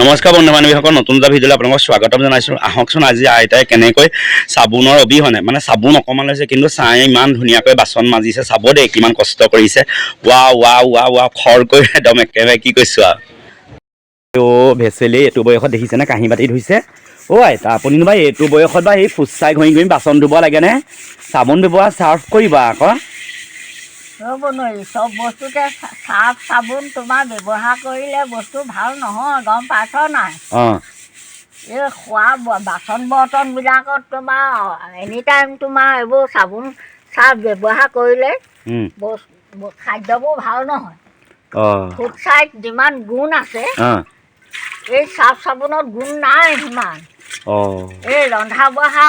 নমস্কাৰ বন্ধু বান্ধৱীসকল, নতুন এটা ভিডিঅ'লৈ আপোনালোকক স্বাগতম জনাইছোঁ। আহকচোন আজি আইতাই কেনেকৈ চাবোনৰ অবিহনে চাবোন অকণমান লৈছে, কিন্তু চাই ইমান ধুনীয়াকৈ বাচন মাজিছে। চাব দেই কিমান কষ্ট কৰিছে। ৱাও ৱাও ৱাও ৱাও খৰকৈ একদম একেবাৰে কি কৈছোঁ আৰু ভেচেলি এইটো বয়সত দেখিছেনে কাঁহী বাতি ধুইছে। আইতা আপুনিনো বা এইটো বয়সত বা এই ফুটচাই ঘঁহি ঘঁহি বাচন ধুব লাগেনে? চাবোন ব্যৱহাৰ চাৰ্ফ কৰিব আকৌ। ৰ'ব নোৱাৰি, চব বস্তুতে চাৰ্ফ চাবোন তোমাৰ ব্যৱহাৰ কৰিলে বস্তু ভাল নহয়, গম পাইছ নাই? অঁ এই খোৱা বাচন বৰ্তনবিলাকত তোমাৰ এনি টাইম তোমাৰ এইবোৰ চাবোন চাৰ্ফ ব্যৱহাৰ কৰিলে খাদ্যবোৰ ভাল নহয়। ফুটছাইত যিমান গুণ আছে এই চাৰ্ফ চাবোনত গুণ নাই সিমান। এই ৰন্ধা বঢ়া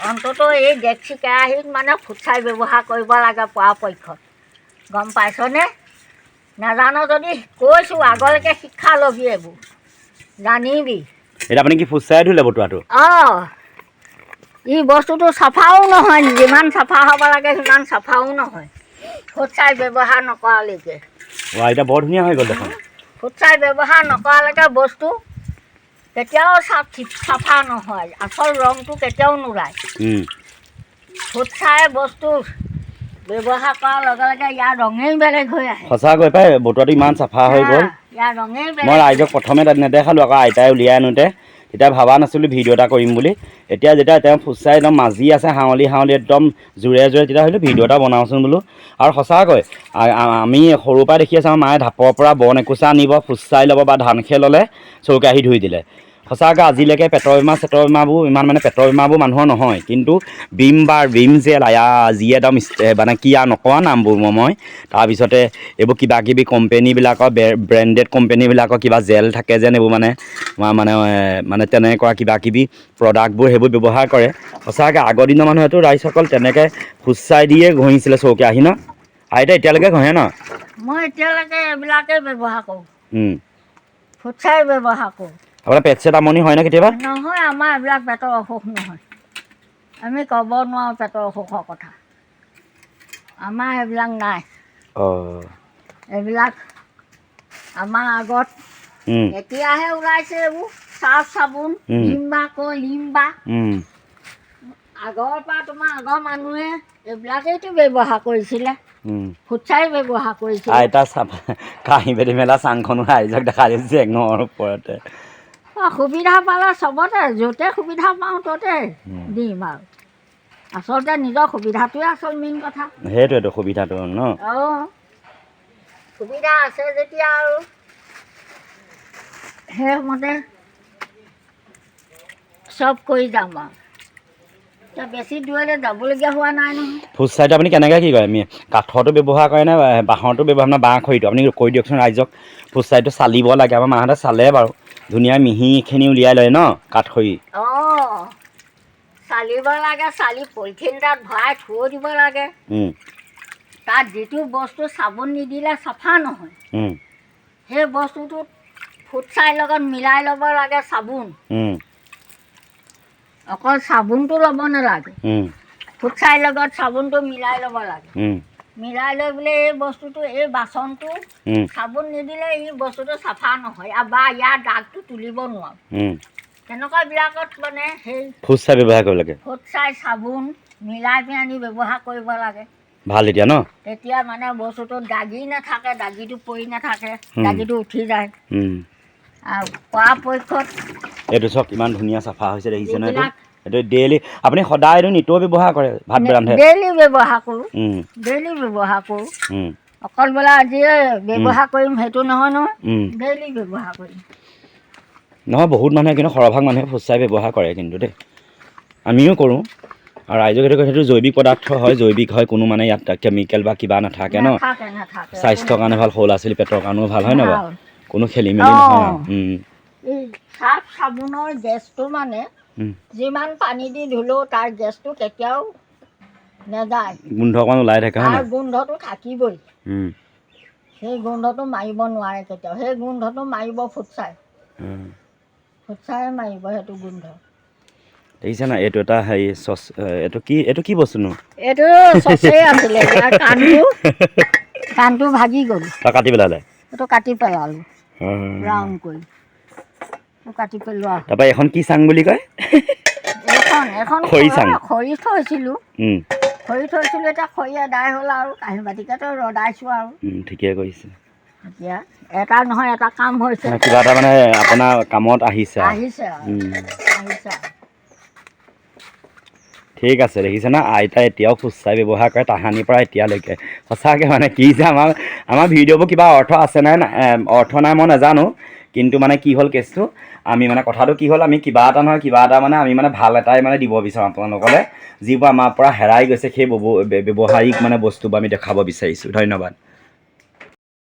অন্ততঃ এই ডেক্সি কেৰাহীত ফুটছাই ব্যৱহাৰ কৰিব লাগে পৰাপক্ষত, গম পাইছনে? নাজানো যদি কৈছোঁ, আগলৈকে শিক্ষা ল'বি, এইবোৰ জানিবি। এতিয়া আপুনি কি ফুটছাই ধুলে বটুৱাটো? ই বস্তুটো চাফাও নহয়, যিমান চাফা হ'ব লাগে সিমান চাফাও নহয় ফুটছাই ব্যৱহাৰ নকৰালৈকে। এতিয়া বৰ ধুনীয়া হৈ গ'ল দেখোন। ফুটছাই ব্যৱহাৰ নকৰালৈকে বস্তু কেতিয়াও চাফা নহয়, আচল ৰংটো কেতিয়াও নোলায়। ফুটছাই বস্তু ব্যৱহাৰ কৰাৰ লগে লগে ইয়াৰ ৰঙেই বেলেগ হৈ আহে। সঁচাকৈ পাই, বটুৱাটো ইমান চাফা হৈ গ'ল। ইয়াৰ ৰঙেই বেলেগ। মই ৰাইজক প্ৰথমে নেদেখালোঁ, আকৌ আইতাই উলিয়াই আনোতে তেতিয়া ভবা নাছিলোঁ ভিডিঅ' এটা কৰিম বুলি। এতিয়া যেতিয়া তেওঁ ফুটছাই একদম মাজি আছে হাৱলি হাৱলি একদম জোৰে জোৰে, তেতিয়া ভাবিলোঁ ভিডিঅ' এটা বনাওঁচোন বোলো। আৰু সঁচাকৈ আমি সৰুৰ পৰা দেখি আছোঁ, আমাৰ মায়ে ঢাপৰ পৰা বন একুচা আনিব, ফুটছাই ল'ব বা ধান খেৰ ল'লে চৌকেৰাহী ধুই দিলে। সঁচাকৈ আজিলৈকে পেটৰ বেমাৰ চেটৰ বেমাৰবোৰ ইমান পেটৰ বেমাৰবোৰ মানুহৰ নহয়, কিন্তু ভিম জেল যি একদম কি আৰু নকওঁ নামবোৰ মই। তাৰপিছতে এইবোৰ কিবা কিবি কোম্পেনীবিলাকৰ ব্ৰেণ্ডেড কোম্পেনীবিলাকৰ কিবা জেল থাকে যেন, এইবোৰ তেনেকুৱা কিবা কিবি প্ৰডাক্টবোৰ সেইবোৰ ব্যৱহাৰ কৰে। সঁচাকৈ আগৰ দিনৰ মানুহেতো ৰাইজসকল তেনেকৈ ফুটছাই দিয়ে ঘঁহিছিলে চৌকেৰাহী ন? আইতা এতিয়ালৈকে ঘঁহে ন? মই এতিয়ালৈকে এইবিলাকেই ব্যৱহাৰ কৰোঁ, ফুটছাই ব্যৱহাৰ কৰোঁ। আপোনাৰ পেট চেট আমনি হয় ন কেতিয়াবা? নহয়, আমাৰ এইবিলাক পেটৰ অসুখ নহয়। আমি ক'ব নোৱাৰোঁ পেটৰ অসুখৰ কথা, আমাৰ এইবিলাক নাই। এইবিলাক আমাৰ আগত এতিয়াহে ওলাইছে এইবোৰ চাৰ্ফ চাবোন, লিম্বা। আগৰ পৰা তোমাৰ আগৰ মানুহে এইবিলাকেইতো ব্যৱহাৰ কৰিছিলে, ফুটছাই ব্যৱহাৰ কৰিছিলে। আইতা কাঁহী বাতি মেলা চাংখনো ৰাইজক দেখাই দিছে এঙৰ ওপৰতে। সুবিধা পালে চবতে, য'তে সুবিধা পাওঁ ত'তে দিম আৰু। আচলতে নিজৰ সুবিধাটোৱে আচল মেইন কথা। সেইটোৱেতো সুবিধাটো ন? সুবিধা আছে যেতিয়া আৰু সেইমতে চব কৰি যাম আৰু। এতিয়া বেছি দূৰলৈ যাবলগীয়া হোৱা নাই নহয়। ফুটছাইটো আপুনি কেনেকৈ কি কৰে? কাঠৰটো ব্যৱহাৰ কৰে নে বাঁহৰটো ব্যৱহাৰ নে বাঁহ খৰিটো? আপুনি কৈ দিয়কচোন ৰাইজক। ফুটছাইটো চালিব লাগে, আমাৰ মাহঁতে চালে বাৰু, ধুনীয়া মিহিখিনি উলিয়াই লয় ন কাঠ খৰি? চালিব লাগে, চালি পলিথিন এটাত ভৰাই থৈ দিব লাগে। তাত যিটো বস্তু চাবোন নিদিলে চাফা নহয়, সেই বস্তুটোত ফুটছাইৰ লগত মিলাই ল'ব লাগে চাবোন। অকল চাবোনটো ল'ব নালাগে, ফুটছাইৰ লগত চাবোনটো মিলাই ল'ব লাগে। মিলাই লৈ বোলে এই বস্তুটো, এই বাচনটো চাবোন নিদিলে এই বস্তুটো চাফা নহয় বা ইয়াৰ দাগটো তুলিব নোৱাৰোঁ। তেনেকুৱাবিলাকত সেই ফুটছাই ব্যৱহাৰ কৰিব লাগে। ফুটছাই চাবোন মিলাই আনি ব্যৱহাৰ কৰিব লাগে। ভাল এতিয়া ন? তেতিয়া বস্তুটো দাগি নাথাকে, দাগিটো পৰি নাথাকে, দাগিটো উঠি যায়। আৰু পৰাপক্ষত এইটো চব কিমান ধুনীয়া চাফা হৈছে দেখিছে ন? এইটো ডেইলি আপুনি সদায় এইটো নিতৌ ব্যৱহাৰ কৰে? ভাত ৰান্ধে? ডেইলি ব্যৱহাৰ কৰোঁ, ডেইলি ব্যৱহাৰ কৰোঁ। অকল বোলে আজিয়ে ব্যৱহাৰ কৰিম সেইটো নহয় নহয়, ডেইলি ব্যৱহাৰ কৰিম। নহয়, বহুত মানুহে কিন্তু সৰহভাগ মানুহে ফুটছাই ব্যৱহাৰ কৰে কিন্তু দেই, আমিও কৰোঁ। আৰু ৰাইজক সেইটো জৈৱিক পদাৰ্থ হয়, জৈৱিক হয়, কোনো ইয়াত কেমিকেল বা কিবা নাথাকে ন? স্বাস্থ্যৰ কাৰণে ভাল, সৰু ল'ৰা ছোৱালী পেটৰ কাৰণেও ভাল, হয় নহয় বাৰু? কোনো খেলি মেলি নহয়। এই চাৰ্ফ চাবোনৰ গেছটো যিমান পানী দি ধুলেও তাৰ গেছটো কেতিয়াও নেযায়, গোন্ধ অকণ ওলাই থাকে, হয় তাৰ গোন্ধটো থাকিবই। সেই গোন্ধটো মাৰিব নোৱাৰে কেতিয়াও, সেই গোন্ধটো মাৰিব ফুটছাই। ফুটছাই মাৰিব সেইটো গোন্ধ। দেখিছে না? এইটো এটা হেৰি চচ, এইটো কি বস্তুনো? এইটো চচেই আছিলে, ইয়াৰ কাণটো ভাগি গ'ল। কাটি পেলালে? এইটো কাটি পেলালোঁ ৰাউণ্ড কৰি। কাটি পেলোৱা। তাৰপৰা এখন কি চাং বুলি কয়? এখন খৰি চাং। খৰি থৈছিলোঁ। খৰি থৈছিলোঁ, এতিয়া খৰি এদাই হ'ল আৰু কাঁহী বাতিকেতো ৰদাইছোঁ আৰু। ঠিকে কৰিছে। এতিয়া এটা নহয় এটা কাম হৈছে। কিবা এটা মানে আপোনাৰ কামত আহিছে। আহিছে। ঠিক আছে, দেখিছে না আইতাই এতিয়াও ফুটছাই ব্যৱহাৰ কৰে তাহানিৰ পৰা এতিয়ালৈকে। সঁচাকৈ মানে কি যে আমাৰ ভিডিঅ'বোৰ কিবা অৰ্থ আছে নাই অৰ্থ নাই মই নাজানো, কিন্তু মানে কি হ'ল কেছটো, আমি মানে কথাটো কি হ'ল, আমি কিবা এটা নহয় কিবা এটা মানে আমি মানে ভাল এটাই মানে দিব বিচাৰোঁ আপোনালোকলৈ, যিবোৰ আমাৰ পৰা হেৰাই গৈছে সেই ব্যৱহাৰিক মানে বস্তুবোৰ আমি দেখাব বিচাৰিছোঁ। ধন্যবাদ।